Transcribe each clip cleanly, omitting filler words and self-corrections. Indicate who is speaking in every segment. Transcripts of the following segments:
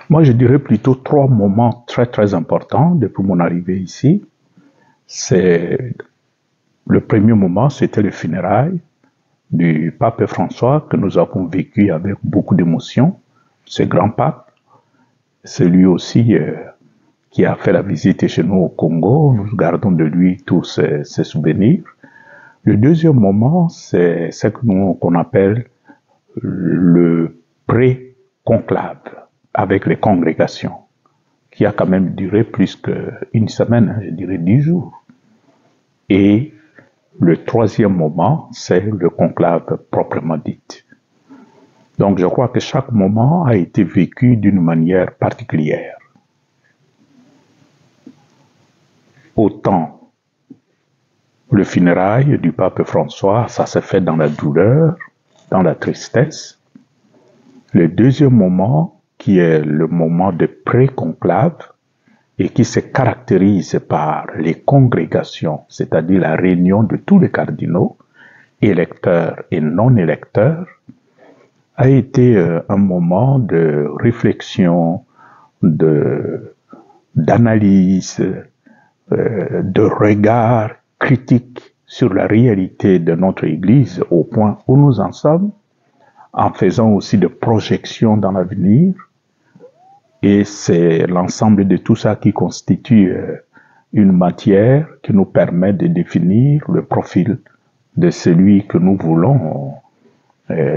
Speaker 1: Moi, je dirais plutôt trois moments très importants depuis mon arrivée ici. C'est le premier moment, c'était le funérailles du pape François que nous avons vécu avec beaucoup d'émotion. Ce grand pape, c'est lui aussi qui a fait la visite chez nous au Congo. Nous gardons de lui tous ses souvenirs. Le deuxième moment, c'est ce qu'on appelle le pré-conclave avec les congrégations, qui a quand même duré plus qu'une semaine, je dirais 10 jours. Et le troisième moment, c'est le conclave proprement dit. Donc je crois que chaque moment a été vécu d'une manière particulière. Autant le funérail du pape François, ça s'est fait dans la douleur, dans la tristesse. Le deuxième moment, qui est le moment de pré-conclave, et qui se caractérise par les congrégations, c'est-à-dire la réunion de tous les cardinaux, électeurs et non électeurs, a été un moment de réflexion, d'analyse, de regard critique sur la réalité de notre Église au point où nous en sommes, en faisant aussi des projections dans l'avenir. Et c'est l'ensemble de tout ça qui constitue une matière qui nous permet de définir le profil de celui que nous voulons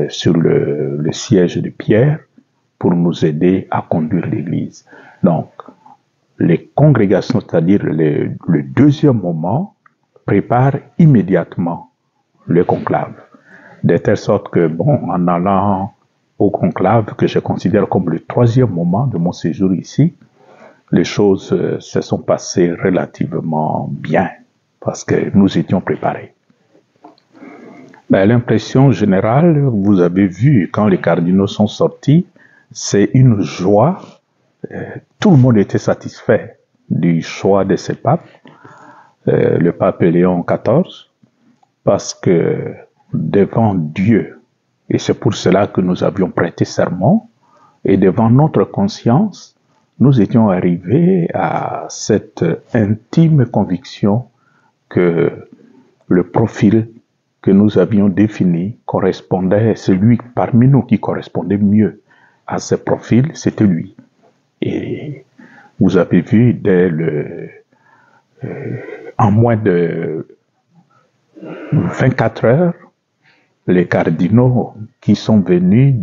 Speaker 1: sur le siège de Pierre pour nous aider à conduire l'Église. Donc, les congrégations, c'est-à-dire le deuxième moment, préparent immédiatement le conclave. De telle sorte que, en allant au conclave, que je considère comme le troisième moment de mon séjour ici, les choses se sont passées relativement bien, parce que nous étions préparés. L'impression générale, vous avez vu, quand les cardinaux sont sortis, c'est une joie. Tout le monde était satisfait du choix de ce pape, le pape Léon XIV, parce que devant Dieu, et c'est pour cela que nous avions prêté serment, et devant notre conscience, nous étions arrivés à cette intime conviction que le profil que nous avions défini correspondait, celui parmi nous qui correspondait mieux à ce profil, c'était lui. Et vous avez vu, en moins de 24 heures, les cardinaux qui sont venus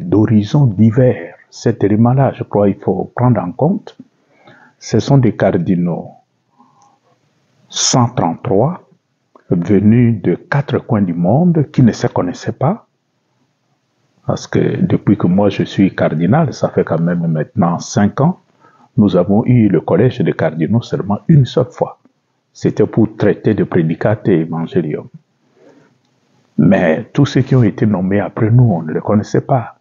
Speaker 1: d'horizons divers. Cet élément-là, je crois, il faut prendre en compte. Ce sont des cardinaux 133 venus de 4 coins du monde qui ne se connaissaient pas. Parce que depuis que moi je suis cardinal, ça fait quand même maintenant 5 ans, nous avons eu le collège des cardinaux seulement une seule fois. C'était pour traiter de prédicate et évangélium. Mais tous ceux qui ont été nommés après nous, on ne les connaissait pas.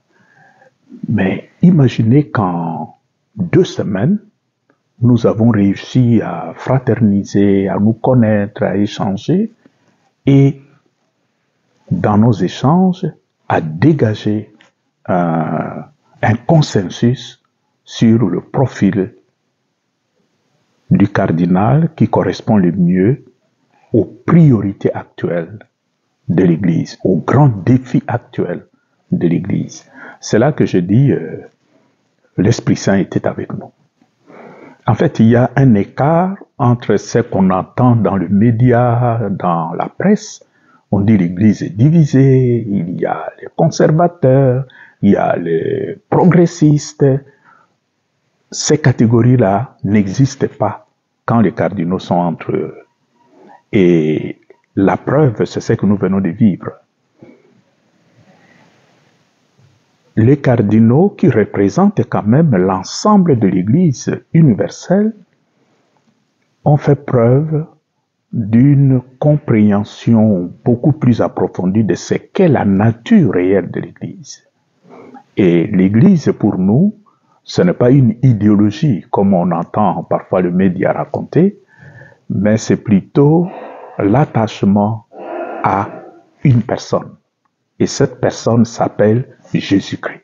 Speaker 1: Mais imaginez qu'en 2 semaines, nous avons réussi à fraterniser, à nous connaître, à échanger, et dans nos échanges, à dégager un consensus sur le profil du cardinal qui correspond le mieux aux priorités actuelles de l'Église, aux grands défis actuels de l'Église. C'est là que je dis, l'Esprit Saint était avec nous. En fait, il y a un écart entre ce qu'on entend dans le média, dans la presse. On dit l'Église est divisée, il y a les conservateurs, il y a les progressistes. Ces catégories-là n'existent pas quand les cardinaux sont entre eux. Et la preuve, c'est ce que nous venons de vivre. Les cardinaux, qui représentent quand même l'ensemble de l'Église universelle, ont fait preuve d'une compréhension beaucoup plus approfondie de ce qu'est la nature réelle de l'Église. Et l'Église, pour nous, ce n'est pas une idéologie, comme on entend parfois le média raconter, mais c'est plutôt l'attachement à une personne. Et cette personne s'appelle Jésus-Christ.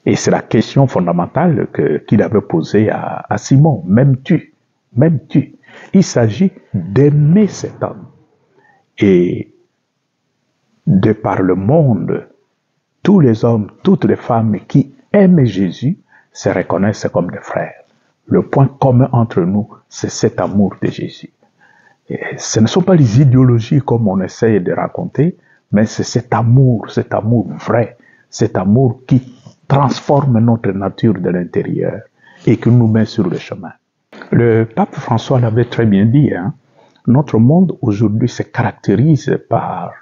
Speaker 1: Et c'est la question fondamentale qu'il avait posée à Simon. M'aimes-tu? M'aimes-tu? Il s'agit d'aimer cet homme. Et de par le monde, tous les hommes, toutes les femmes qui aiment Jésus se reconnaissent comme des frères. Le point commun entre nous, c'est cet amour de Jésus. Et ce ne sont pas les idéologies comme on essaye de raconter, mais c'est cet amour vrai, cet amour qui transforme notre nature de l'intérieur et qui nous met sur le chemin. Le pape François l'avait très bien dit, hein, notre monde aujourd'hui se caractérise par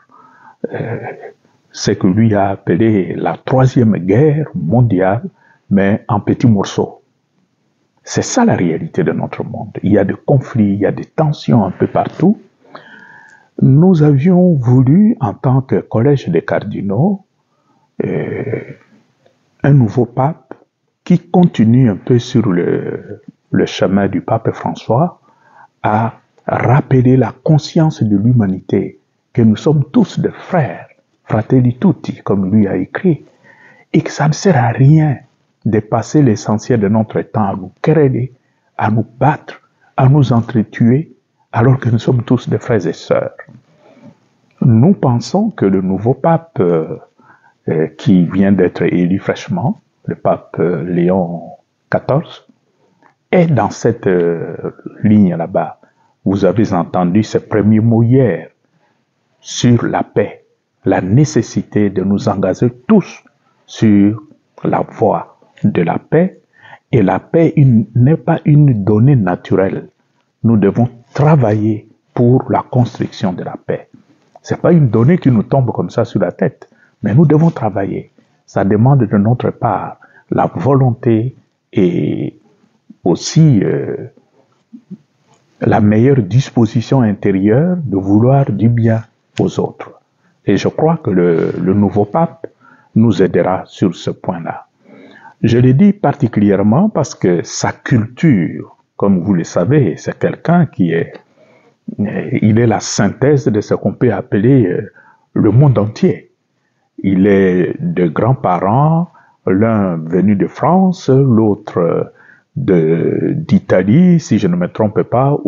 Speaker 1: ce que lui a appelé la troisième guerre mondiale, mais en petits morceaux. C'est ça la réalité de notre monde. Il y a des conflits, il y a des tensions un peu partout. Nous avions voulu, en tant que collège des cardinaux, un nouveau pape qui continue un peu sur le chemin du pape François à rappeler la conscience de l'humanité, que nous sommes tous des frères, fratelli tutti, comme lui a écrit, et que ça ne sert à rien de passer l'essentiel de notre temps à nous quereller, à nous battre, à nous entretuer, alors que nous sommes tous des frères et sœurs. Nous pensons que le nouveau pape qui vient d'être élu fraîchement, le pape Léon XIV, est dans cette ligne là-bas. Vous avez entendu ses premiers mots hier sur la paix, la nécessité de nous engager tous sur la voie de la paix. Et la paix n'est pas une donnée naturelle. Nous devons travailler pour la construction de la paix. Ce n'est pas une donnée qui nous tombe comme ça sur la tête, mais nous devons travailler. Ça demande de notre part la volonté et aussi la meilleure disposition intérieure de vouloir du bien aux autres. Et je crois que le nouveau pape nous aidera sur ce point-là. Je l'ai dit particulièrement parce que sa culture, comme vous le savez, c'est quelqu'un qui il est la synthèse de ce qu'on peut appeler le monde entier. Il est de grands-parents, l'un venu de France, l'autre d'Italie, si je ne me trompe pas,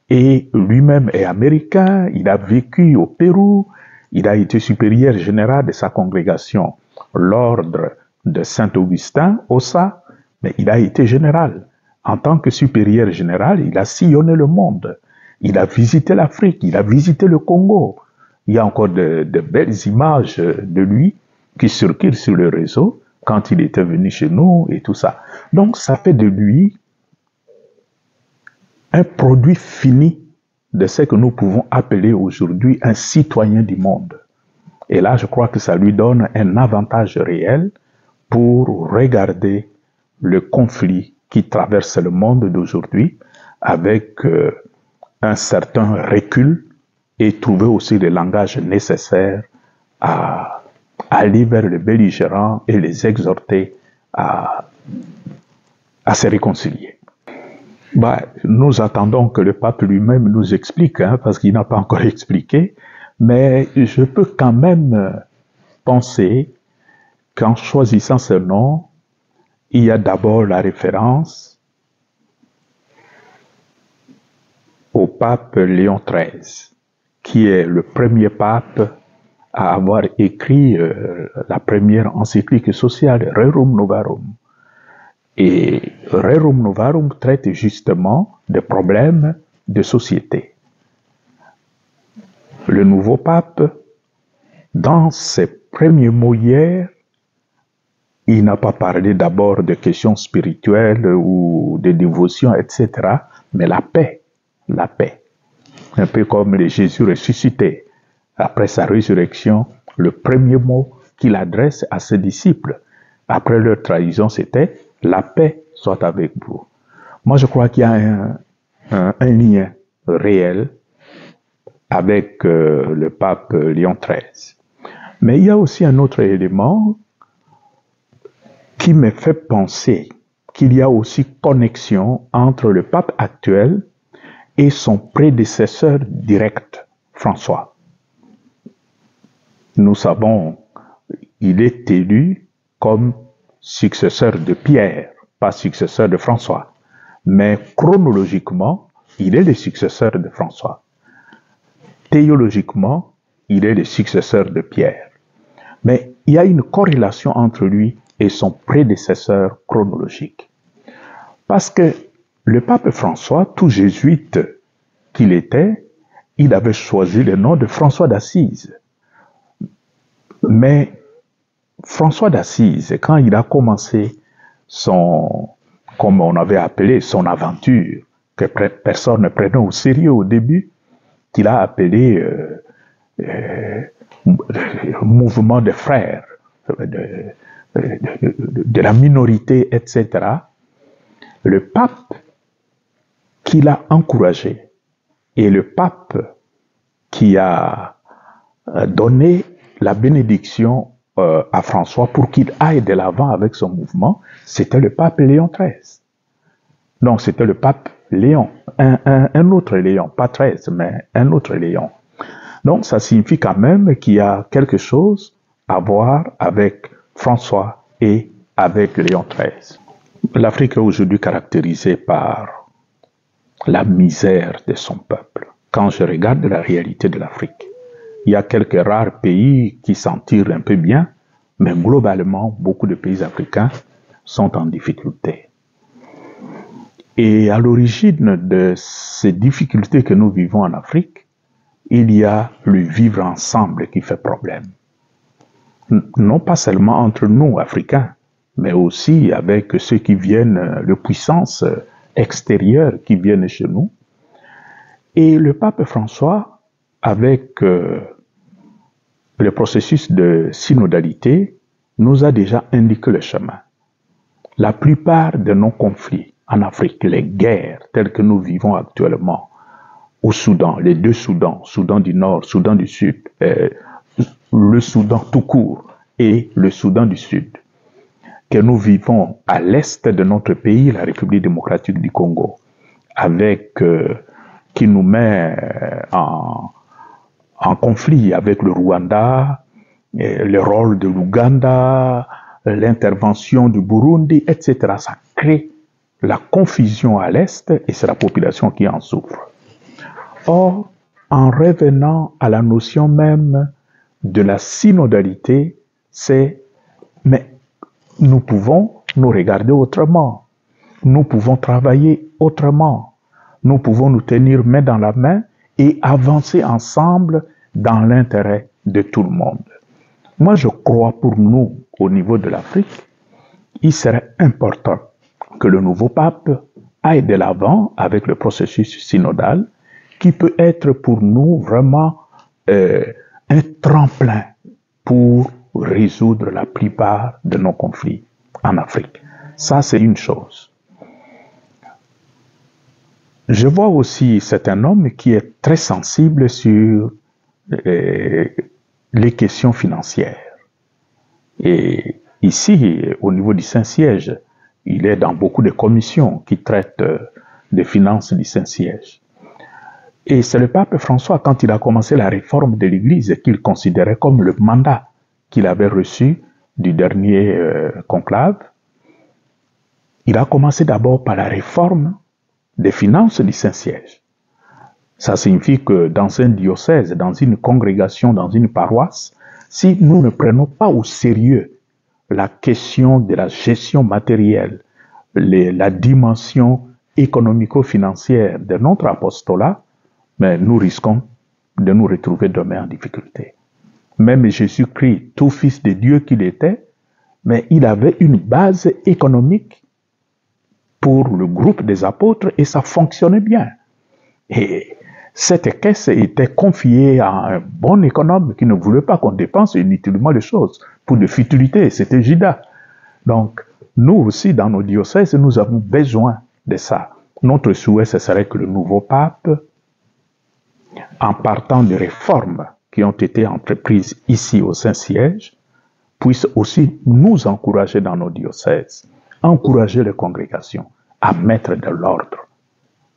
Speaker 1: et lui-même est américain, il a vécu au Pérou, il a été supérieur général de sa congrégation, l'ordre de Saint-Augustin, Ossa, mais il a été général. En tant que supérieur général, il a sillonné le monde. Il a visité l'Afrique, il a visité le Congo. Il y a encore de belles images de lui qui circulent sur le réseau quand il était venu chez nous et tout ça. Donc, ça fait de lui un produit fini de ce que nous pouvons appeler aujourd'hui un citoyen du monde. Et là, je crois que ça lui donne un avantage réel pour regarder le conflit qui traverse le monde d'aujourd'hui avec un certain recul et trouver aussi le langage nécessaire à aller vers les belligérants et les exhorter à se réconcilier. Nous attendons que le pape lui-même nous explique, parce qu'il n'a pas encore expliqué, mais je peux quand même penser qu'en choisissant ce nom, il y a d'abord la référence au pape Léon XIII, qui est le premier pape à avoir écrit la première encyclique sociale, Rerum Novarum. Et Rerum Novarum traite justement des problèmes de société. Le nouveau pape, dans ses premiers mots hier, il n'a pas parlé d'abord de questions spirituelles ou de dévotion, etc., mais la paix. La paix. Un peu comme le Jésus ressuscité. Après sa résurrection, le premier mot qu'il adresse à ses disciples, après leur trahison, c'était « La paix soit avec vous ». Moi, je crois qu'il y a un lien réel avec le pape Léon XIII. Mais il y a aussi un autre élément qui me fait penser qu'il y a aussi connexion entre le pape actuel et son prédécesseur direct, François. Nous savons, il est élu comme successeur de Pierre, pas successeur de François. Mais chronologiquement, il est le successeur de François. Théologiquement, il est le successeur de Pierre. Mais il y a une corrélation entre lui et son prédécesseur chronologique. Parce que le pape François, tout jésuite qu'il était, il avait choisi le nom de François d'Assise. Mais François d'Assise, quand il a commencé son, comme on avait appelé, son aventure, que personne ne prenait au sérieux au début, qu'il a appelé mouvement des frères, de la minorité, etc., le pape qui l'a encouragé et le pape qui a donné la bénédiction à François pour qu'il aille de l'avant avec son mouvement, c'était le pape Léon XIII. Donc c'était le pape Léon, un autre Léon, pas XIII, mais un autre Léon. Donc ça signifie quand même qu'il y a quelque chose à voir avec François et avec Léon XIII. L'Afrique est aujourd'hui caractérisée par la misère de son peuple. Quand je regarde la réalité de l'Afrique, il y a quelques rares pays qui s'en tirent un peu bien, mais globalement, beaucoup de pays africains sont en difficulté. Et à l'origine de ces difficultés que nous vivons en Afrique, il y a le vivre ensemble qui fait problème. Non pas seulement entre nous, Africains, mais aussi avec ceux qui viennent, les puissances extérieures qui viennent chez nous. Et le pape François, avec le processus de synodalité, nous a déjà indiqué le chemin. La plupart de nos conflits en Afrique, les guerres telles que nous vivons actuellement, au Soudan, les deux Soudans, Soudan du Nord, Soudan du Sud, le Soudan tout court et le Soudan du Sud, que nous vivons à l'est de notre pays, la République démocratique du Congo, avec qui nous met en conflit avec le Rwanda, le rôle de l'Ouganda, l'intervention du Burundi, etc. Ça crée la confusion à l'est et c'est la population qui en souffre. Or, en revenant à la notion même de la synodalité, c'est mais nous pouvons nous regarder autrement, nous pouvons travailler autrement, nous pouvons nous tenir main dans la main et avancer ensemble dans l'intérêt de tout le monde. Moi, je crois pour nous, au niveau de l'Afrique, il serait important que le nouveau pape aille de l'avant avec le processus synodal qui peut être pour nous vraiment un tremplin pour résoudre la plupart de nos conflits en Afrique. Ça, c'est une chose. Je vois aussi, c'est un homme qui est très sensible sur les questions financières. Et ici, au niveau du Saint-Siège, il est dans beaucoup de commissions qui traitent des finances du Saint-Siège. Et c'est le pape François, quand il a commencé la réforme de l'Église, qu'il considérait comme le mandat qu'il avait reçu du dernier conclave. Il a commencé d'abord par la réforme des finances du Saint-Siège. Ça signifie que dans un diocèse, dans une congrégation, dans une paroisse, si nous ne prenons pas au sérieux la question de la gestion matérielle, la dimension économico-financière de notre apostolat, mais nous risquons de nous retrouver demain en difficulté. Même Jésus-Christ, tout fils de Dieu qu'il était, mais il avait une base économique pour le groupe des apôtres et ça fonctionnait bien. Et cette caisse était confiée à un bon économe qui ne voulait pas qu'on dépense inutilement les choses pour de futilités. C'était Judas. Donc, nous aussi, dans nos diocèses, nous avons besoin de ça. Notre souhait, ce serait que le nouveau pape, en partant des réformes qui ont été entreprises ici au Saint-Siège, puisse aussi nous encourager dans nos diocèses, encourager les congrégations à mettre de l'ordre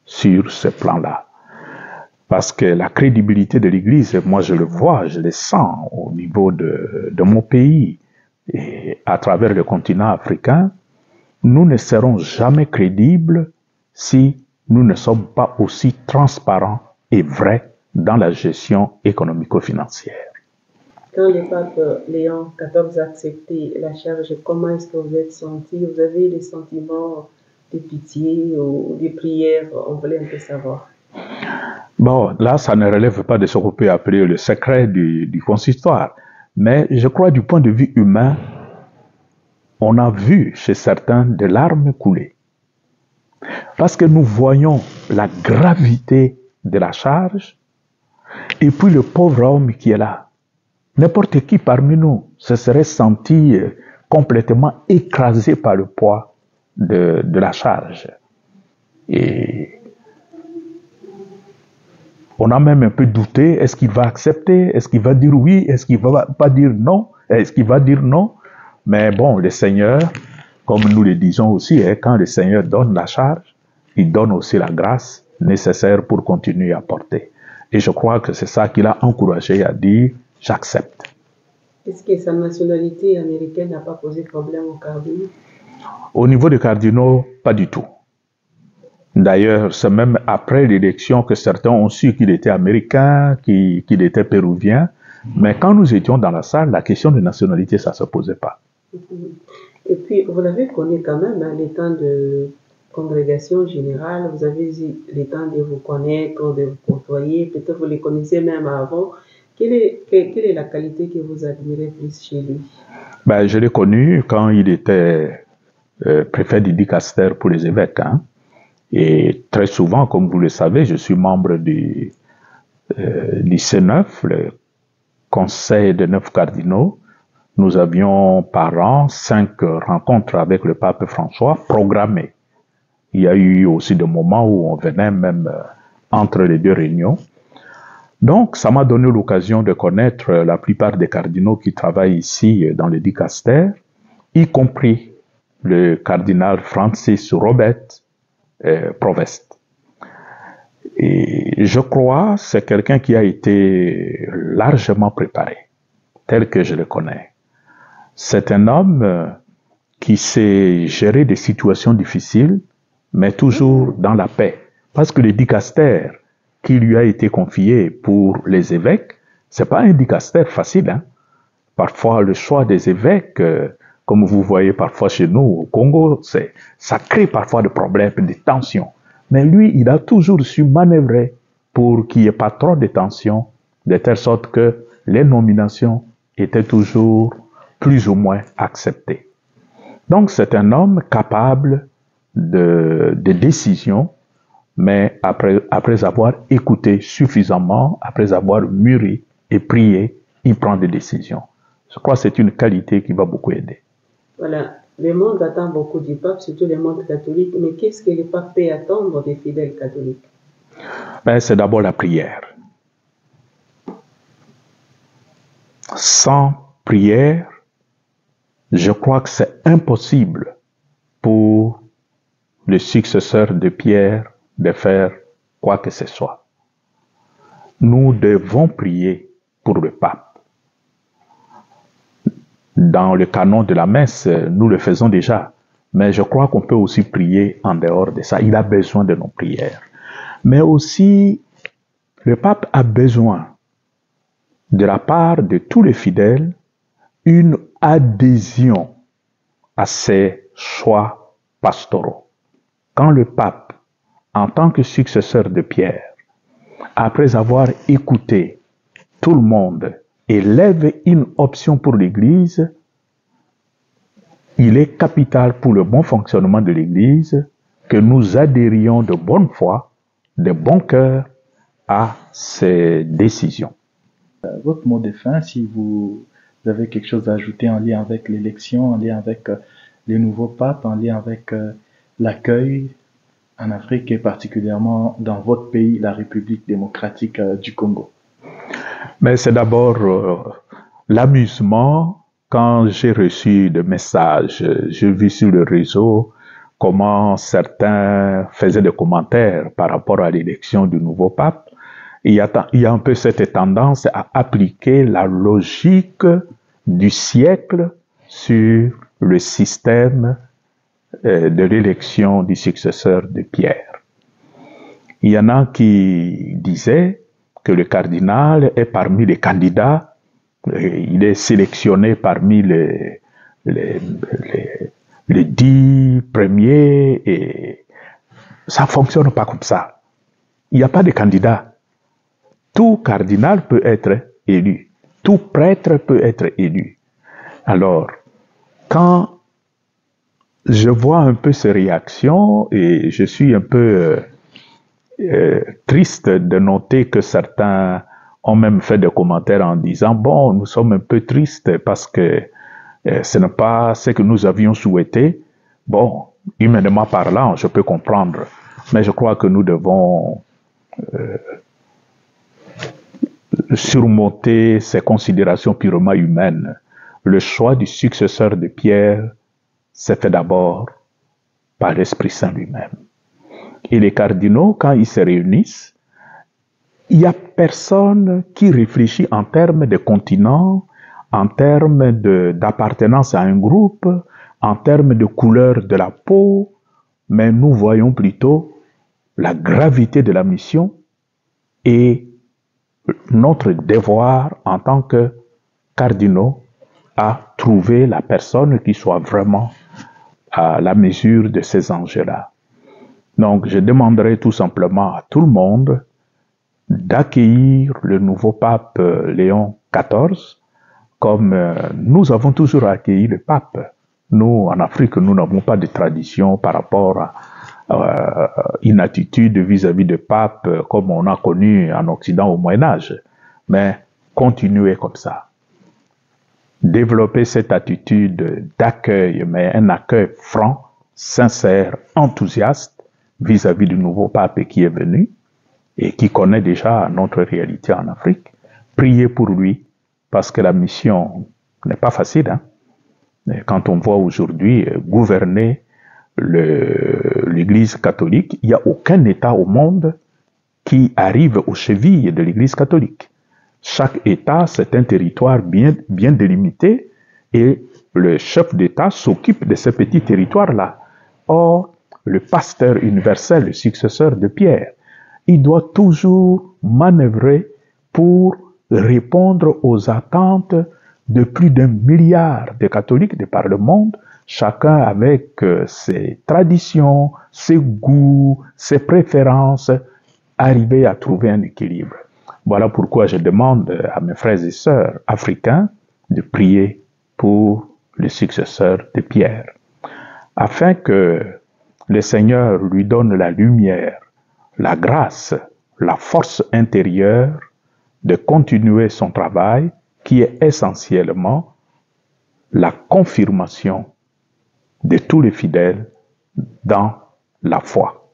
Speaker 1: sur ce plan-là. Parce que la crédibilité de l'Église, moi je le vois, je le sens au niveau de mon pays. et à travers le continent africain, nous ne serons jamais crédibles si nous ne sommes pas aussi transparents et vrais dans la gestion économico-financière.
Speaker 2: Quand le pape Léon XIV a accepté la charge, comment est-ce que vous êtes senti? Vous avez des sentiments de pitié ou des prières? On voulait un peu savoir.
Speaker 1: Bon, là, ça ne relève pas de ce qu'on peut appeler le secret du consistoire. Mais je crois du point de vue humain, on a vu chez certains des larmes couler. Parce que nous voyons la gravité de la charge et puis le pauvre homme qui est là. N'importe qui parmi nous se serait senti complètement écrasé par le poids de la charge. Et on a même un peu douté, est-ce qu'il va accepter, est-ce qu'il va dire oui, est-ce qu'il va pas dire non, est-ce qu'il va dire non? Mais bon, le Seigneur, comme nous le disons aussi, quand le Seigneur donne la charge, il donne aussi la grâce nécessaire pour continuer à porter. Et je crois que c'est ça qui l'a encouragé à dire, j'accepte.
Speaker 2: Est-ce que sa nationalité américaine n'a pas posé problème aux cardinaux?
Speaker 1: Au niveau des cardinaux, pas du tout. D'ailleurs, c'est même après l'élection que certains ont su qu'il était américain, qu'il était péruvien. Mais quand nous étions dans la salle, la question de nationalité, ça ne se posait pas.
Speaker 2: Et puis, vous l'avez connu quand même, hein, les temps de congrégation générale, vous avez eu le temps de vous connaître, de vous côtoyer, peut-être vous les connaissez même avant. Quelle est la qualité que vous admirez plus chez lui?
Speaker 1: Ben, je l'ai connu quand il était préfet du dicaster pour les évêques. Hein. Et très souvent, comme vous le savez, je suis membre du C9, le Conseil des 9 cardinaux. Nous avions par an 5 rencontres avec le pape François programmées. Il y a eu aussi des moments où on venait même entre les deux réunions. Donc, ça m'a donné l'occasion de connaître la plupart des cardinaux qui travaillent ici dans le dicaster, y compris le cardinal Francis Robert Provest. Et je crois que c'est quelqu'un qui a été largement préparé, tel que je le connais. C'est un homme qui sait gérer des situations difficiles, mais toujours dans la paix. Parce que le dicaster qui lui a été confié pour les évêques, c'est pas un dicaster facile. Hein? Parfois, le choix des évêques, comme vous voyez parfois chez nous au Congo, ça crée parfois des problèmes, des tensions. Mais lui, il a toujours su manœuvrer pour qu'il n'y ait pas trop de tensions, de telle sorte que les nominations étaient toujours plus ou moins acceptées. Donc, c'est un homme capable de décision, mais après avoir écouté suffisamment, après avoir mûri et prié, il prend des décisions. Je crois que c'est une qualité qui va beaucoup aider.
Speaker 2: Voilà, le monde attend beaucoup du pape, surtout le monde catholique, mais qu'est-ce que le pape peut attendre des fidèles catholiques?
Speaker 1: Ben, c'est d'abord la prière. Sans prière, je crois que c'est impossible pour le successeur de Pierre de faire quoi que ce soit. Nous devons prier pour le pape. Dans le canon de la messe, nous le faisons déjà, mais je crois qu'on peut aussi prier en dehors de ça. Il a besoin de nos prières. Mais aussi, le pape a besoin, de la part de tous les fidèles, une adhésion à ses choix pastoraux. Quand le pape, en tant que successeur de Pierre, après avoir écouté tout le monde, élève une option pour l'Église, il est capital pour le bon fonctionnement de l'Église que nous adhérions de bonne foi, de bon cœur à ces décisions.
Speaker 3: Votre mot de fin, si vous avez quelque chose à ajouter en lien avec l'élection, en lien avec les nouveaux papes, en lien avec l'accueil en Afrique et particulièrement dans votre pays, la République démocratique du Congo.
Speaker 1: Mais c'est d'abord l'amusement. Quand j'ai reçu des messages, j'ai vu sur le réseau comment certains faisaient des commentaires par rapport à l'élection du nouveau pape. Il y a un peu cette tendance à appliquer la logique du siècle sur le système de l'élection du successeur de Pierre. Il y en a qui disaient que le cardinal est parmi les candidats, il est sélectionné parmi les 10 premiers, et ça ne fonctionne pas comme ça. Il n'y a pas de candidat. Tout cardinal peut être élu. Tout prêtre peut être élu. Alors, quand je vois un peu ces réactions, et je suis un peu triste de noter que certains ont même fait des commentaires en disant « Bon, nous sommes un peu tristes parce que ce n'est pas ce que nous avions souhaité. » Bon, humainement parlant, je peux comprendre. Mais je crois que nous devons surmonter ces considérations purement humaines. Le choix du successeur de Pierre s'est fait d'abord par l'Esprit Saint lui-même. Et les cardinaux, quand ils se réunissent, il n'y a personne qui réfléchit en termes de continent, en termes d'appartenance à un groupe, en termes de couleur de la peau, mais nous voyons plutôt la gravité de la mission et notre devoir en tant que cardinaux à trouver la personne qui soit vraiment à la mesure de ces enjeux-là. Donc, je demanderai tout simplement à tout le monde d'accueillir le nouveau pape Léon XIV comme nous avons toujours accueilli le pape. Nous, en Afrique, nous n'avons pas de tradition par rapport à une attitude vis-à-vis du pape comme on a connu en Occident au Moyen-Âge. Mais continuez comme ça. Développer cette attitude d'accueil, mais un accueil franc, sincère, enthousiaste vis-à-vis du nouveau pape qui est venu et qui connaît déjà notre réalité en Afrique. Priez pour lui, parce que la mission n'est pas facile. Hein? Quand on voit aujourd'hui gouverner l'Église catholique, il n'y a aucun État au monde qui arrive aux chevilles de l'Église catholique. Chaque État, c'est un territoire bien délimité et le chef d'État s'occupe de ce petit territoire-là. Or, le pasteur universel, le successeur de Pierre, il doit toujours manœuvrer pour répondre aux attentes de plus d'1 milliard de catholiques de par le monde, chacun avec ses traditions, ses goûts, ses préférences, arriver à trouver un équilibre. Voilà pourquoi je demande à mes frères et sœurs africains de prier pour le successeur de Pierre, afin que le Seigneur lui donne la lumière, la grâce, la force intérieure de continuer son travail qui est essentiellement la confirmation de tous les fidèles dans la foi.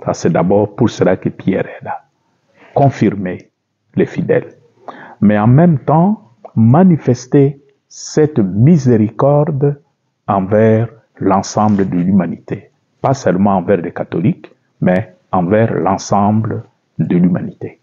Speaker 1: Ça, c'est d'abord pour cela que Pierre est là. Confirmer les fidèles. Mais en même temps, manifester cette miséricorde envers l'ensemble de l'humanité. Pas seulement envers les catholiques, mais envers l'ensemble de l'humanité.